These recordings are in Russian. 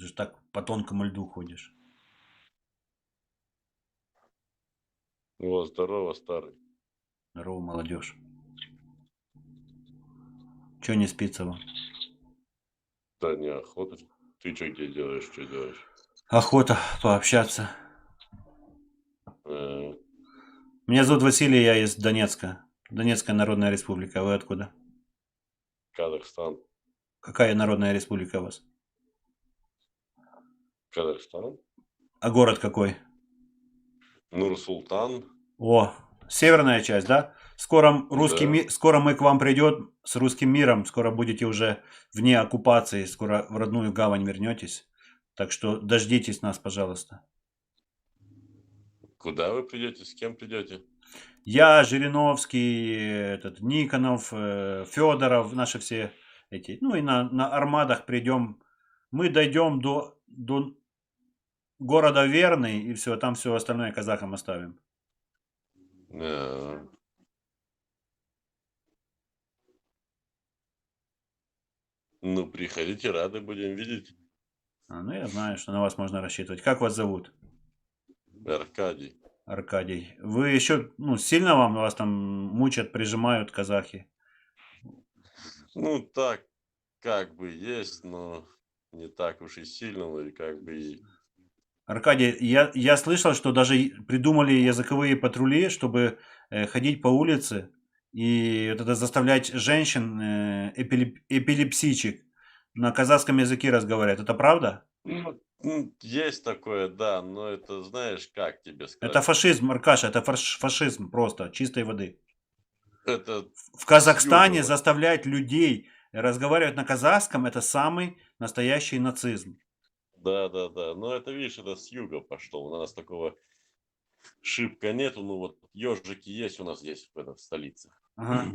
Тут же так по тонкому льду ходишь. О, здорово, старый. Здорово, молодежь. Че не спится вам? Да неохота. Ты что где делаешь, что делаешь? Охота пообщаться. Э, Меня зовут Василий, я из Донецка. Донецкая Народная Республика. Вы откуда? Казахстан. Какая Народная Республика у вас? Казахстан. А город какой? Нур-Султан. О, северная часть, да? Скоро Да. скоро мы к вам придем с русским миром. Скоро будете уже вне оккупации. Скоро в родную гавань вернетесь. Так что дождитесь нас, пожалуйста. Куда вы придете? С кем придете? Я, Жириновский, этот, Никонов, Федоров, наши все эти. Ну и на армадах придем. Мы дойдем до города Верный, и все, там все остальное казахам оставим. Э, ну, приходите, рады будем видеть. Ну, я знаю, что на вас можно рассчитывать. Как вас зовут? Аркадий. Аркадий. Вы еще, ну, сильно вас там мучат, прижимают казахи? Ну, так, как бы есть, но не так уж и сильно, и как бы и... Аркадий, я слышал, что даже придумали языковые патрули, чтобы ходить по улице и вот это заставлять женщин, эпилепсичек, на казахском языке разговаривать. Это правда? Есть такое, да, но это, знаешь, как тебе Это сказать? фашизм, Аркаша, это фашизм просто, чистой воды. Это В с юга. Казахстане заставлять людей разговаривать на казахском — это самый настоящий нацизм. Да-да-да. Но это, видишь, это с юга пошло. У нас такого шибко нету. Ну, вот ежики есть у нас здесь, в столице. Ага.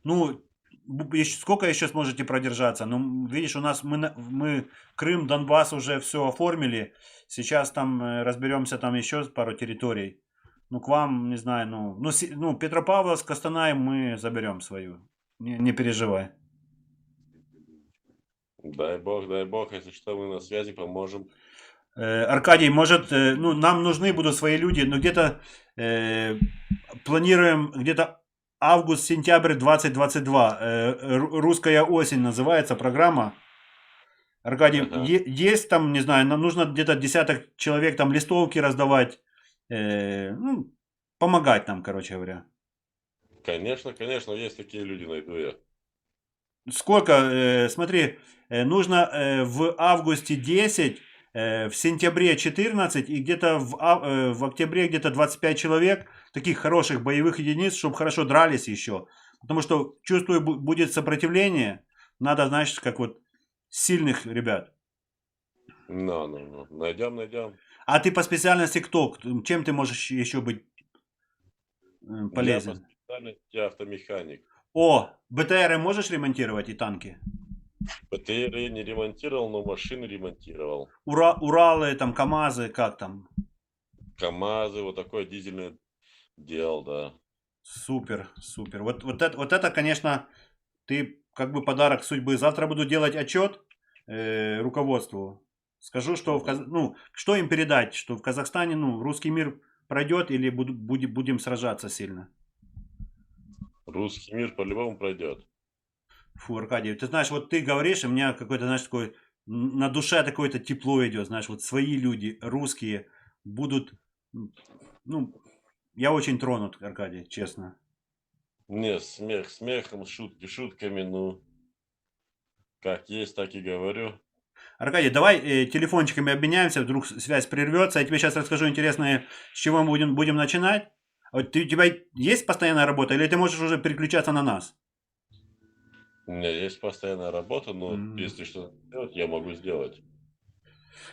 Ну, сколько еще сможете продержаться? Ну, видишь, у нас мы Крым, Донбасс уже все оформили. Сейчас там разберемся, там еще пару территорий. Ну, к вам, не знаю, ну, Петропавловск, Костанай мы заберем свою. Не переживай. Дай бог, если что, мы на связи поможем. Аркадий, может, ну, нам нужны будут свои люди, но где-то э, планируем где-то август-сентябрь 2022. Русская осень называется программа. Аркадий, Ага. есть там, не знаю, нам нужно где-то десяток человек там листовки раздавать, ну, помогать нам, короче говоря. Конечно, конечно, есть такие люди, найду я. Сколько, смотри, нужно в августе 10, в сентябре 14 и где-то в октябре где-то 25 человек, таких хороших боевых единиц, чтобы хорошо дрались еще. Потому что, чувствую, будет сопротивление. Надо, знаешь, как вот сильных ребят. Ну. Найдем, найдем. А ты по специальности кто? Чем ты можешь еще быть Я по полезен? специальности автомеханик. О, БТРы можешь ремонтировать и танки? БТРы не ремонтировал, но машины ремонтировал. Уралы, там, КАМАЗы, как там? КамАЗы, вот такое дизельное делал, да. Супер, супер. Вот это, конечно, ты как бы подарок судьбы. Завтра буду делать отчет руководству. Скажу, что Мгм. ну, что им передать, что в Казахстане, ну, русский мир пройдет или будем сражаться сильно. Русский мир по-любому пройдет. Фу, Аркадий, ты знаешь, вот ты говоришь, и у меня какой-то, знаешь, такой на душе такое-то тепло идет, знаешь, вот свои люди, русские, будут, ну, я очень тронут, Аркадий, честно. Не, смех смехом, шутки шутками, ну, как есть, так и говорю. Аркадий, давай телефончиками обменяемся, вдруг связь прервется. Я тебе сейчас расскажу интересное, с чего мы будем начинать. Вот у тебя есть постоянная работа, или ты можешь уже переключаться на нас? У меня есть постоянная работа, но М. если что сделать, я могу сделать.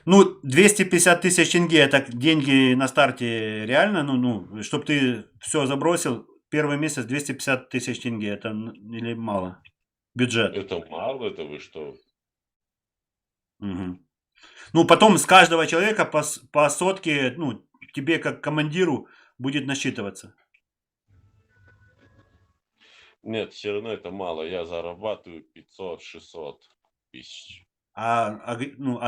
Ну, 250 тысяч тенге — это деньги на старте реально? Ну, чтобы ты все забросил, первый месяц 250 тысяч тенге, это или мало? Бюджет. Это мало, это вы что? Мгм. Ну, потом с каждого человека по сотке, ну, тебе как командиру будет насчитываться. Нет, все равно это мало. Я зарабатываю 500-600 тысяч. Ну,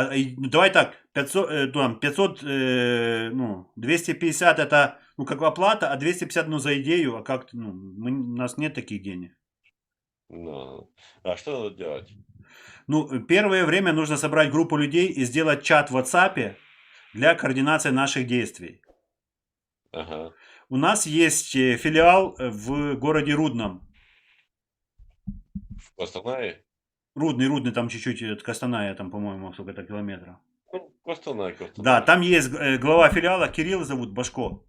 давай так, 500, там, 500, ну, 250 это, ну, как оплата, а 250, ну, за идею, а как, ну, у нас нет таких денег. Ну, а что надо делать? Ну, первое время нужно собрать группу людей и сделать чат в WhatsApp для координации наших действий. Ага. У нас есть филиал в городе Рудном. В Костанае? Рудный, там чуть-чуть от Костаная, там, по-моему, сколько-то километров. Ну, Костанай, Да, Костанай. там есть глава филиала, Кирилл зовут, Башко.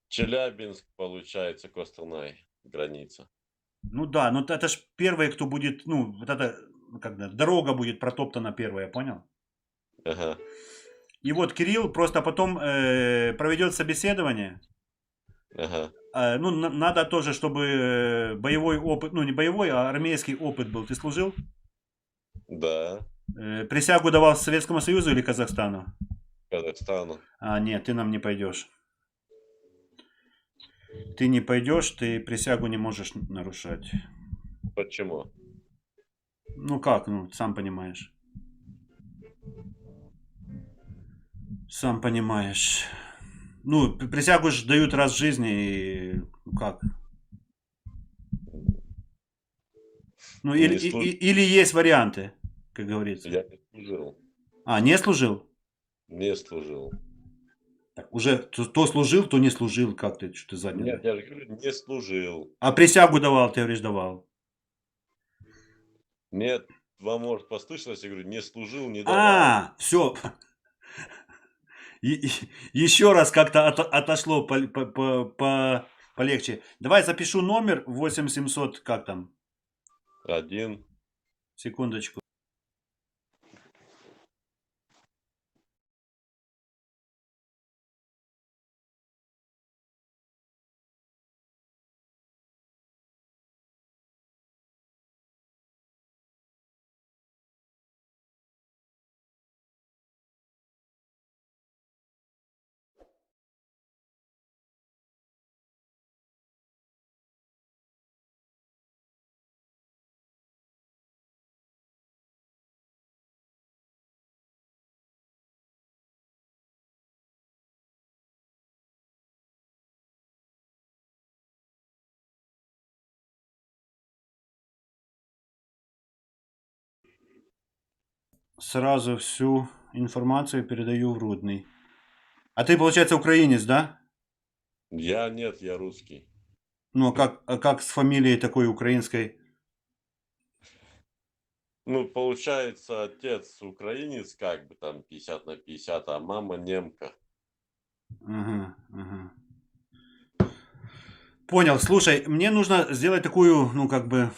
Челябинск, получается, Костанай, граница. Ну да, но это ж первые, кто будет, ну, вот это, когда дорога будет протоптана первая, понял? Ага, И вот Кирилл просто потом проведет собеседование. ага. Ну, надо тоже, чтобы боевой опыт, ну не боевой, а армейский опыт был. Ты служил? Да, Присягу давал Советскому Союзу или Казахстану? Казахстану. А, нет, ты нам не пойдешь. Ты не пойдешь, ты присягу не можешь нарушать. Почему? Ну как, ну, сам понимаешь. Сам понимаешь. Ну, присягу же дают раз в жизни, и ну как? Ну, Не служил. или есть варианты, как говорится. Я не служил. А, не служил? Не служил. Так, уже то служил, то не служил, как ты, что ты задний. Нет, я же говорю, не служил. А присягу давал, ты говоришь, давал. Нет, вам может послышалось, я говорю, не служил, не давал. А, все. Еще раз как-то отошло полегче. Давай запишу номер 8700, как там? Один. Секундочку. Сразу всю информацию передаю в Рудный. А ты, получается, украинец, да? Я нет, я русский. Ну, а как с фамилией такой украинской? Ну, получается, отец украинец, как бы там 50/50, а мама немка. Ага, ага. Понял. Слушай, мне нужно сделать такую, ну, как бы,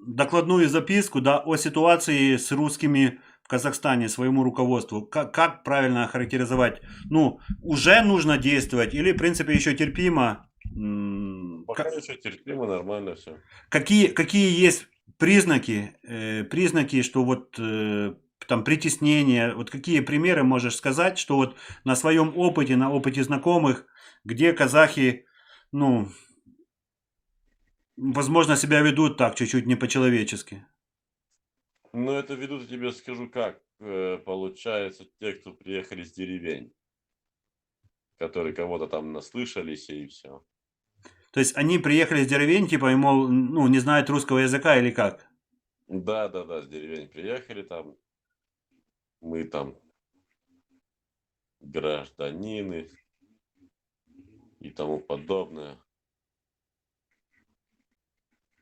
докладную записку, да, о ситуации с русскими в Казахстане своему руководству. Как правильно охарактеризовать? Ну, уже нужно действовать или, в принципе, еще терпимо? Пока еще терпимо, нормально все. Какие есть признаки, признаки, что вот там притеснение, вот какие примеры можешь сказать, что вот на своем опыте, на опыте знакомых, где казахи, ну, возможно, себя ведут так чуть-чуть не по-человечески. Ну, это ведут, я тебе скажу как. Получается, те, кто приехали с деревень, которые кого-то там наслышались и все. То есть они приехали с деревень, типа, и, мол, ну, не знают русского языка или как? Да-да-да, с деревень приехали там. Мы там гражданины и тому подобное.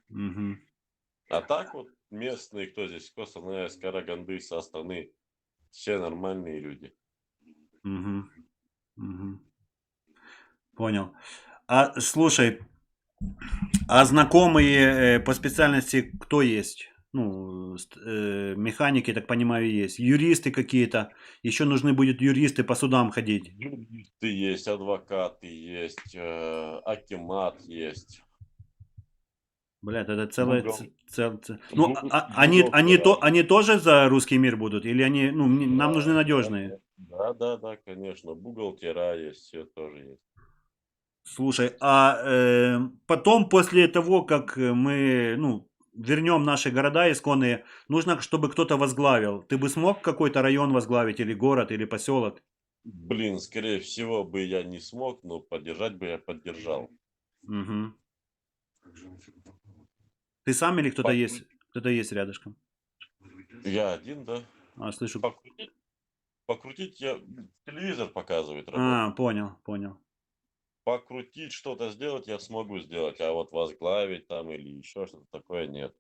Мгм. А так вот местные, кто здесь, Костанай, Караганды, со Астаны, все нормальные люди. Мгм. Мгм. Понял. А слушай, а знакомые по специальности кто есть? Ну, механики, так понимаю, есть. Юристы какие-то. Еще нужны будут юристы по судам ходить. Юристы есть, адвокаты есть, акимат есть, Блядь, это целое... бухгал- Ну, бухгалтера. они тоже за русский мир будут? Или они, ну, нам нужны Да, надежные? да, конечно. Бухгалтера есть, все тоже есть. Слушай, а потом, после того, как мы, ну, вернем наши города исконные, нужно, чтобы кто-то возглавил. Ты бы смог какой-то район возглавить, или город, или поселок? Блин, скорее всего бы я не смог, но поддержать бы я поддержал. Мгм. Ты сам или кто-то есть? Покрутить Кто-то есть рядышком? я один, да. А, слышу. Покрутить я телевизор показывает, А, работает. понял. Покрутить, что-то сделать я смогу сделать, а вот возглавить там или еще что-то такое нет.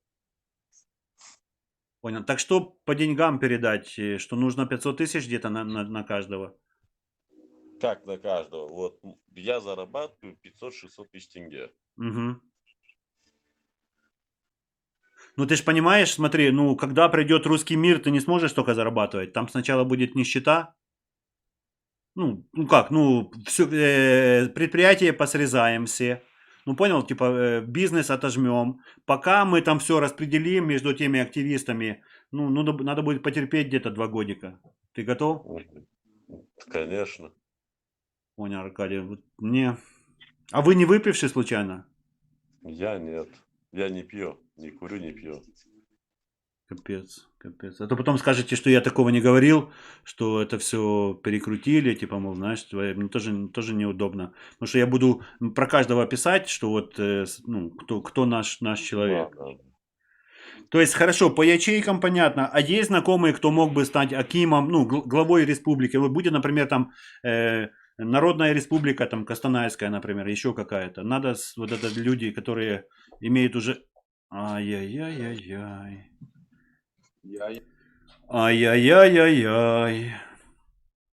Понял. Так что по деньгам передать, что нужно 500 тысяч где-то на каждого? Как на каждого? Вот я зарабатываю 500-600 тысяч тенге. Мгм. Ну ты ж понимаешь, смотри, ну когда придет русский мир, ты не сможешь столько зарабатывать. Там сначала будет нищета. Ну как, ну всё, предприятия посрезаем все. Ну понял, типа бизнес отожмем. Пока мы там все распределим между теми активистами, ну надо будет потерпеть где-то 2 годика. Ты готов? Мгм. Конечно. Понял, Аркадий. Вот мне. А вы не выпивший случайно? Я нет. Я не пью, не курю, не пью. Капец, капец. А то потом скажете, что я такого не говорил, что это все перекрутили, типа, мол, знаешь, мне тоже неудобно. Потому что я буду про каждого писать, что вот, ну, кто наш Да, человек. да. То есть, хорошо, по ячейкам понятно. А есть знакомые, кто мог бы стать акимом, ну, главой республики? Вот будет, например, там, Народная республика, там, Костанайская, например, еще какая-то. Надо вот это люди, которые имеют уже... Ай-яй-яй-яй-яй. Ай-яй-яй-яй-яй.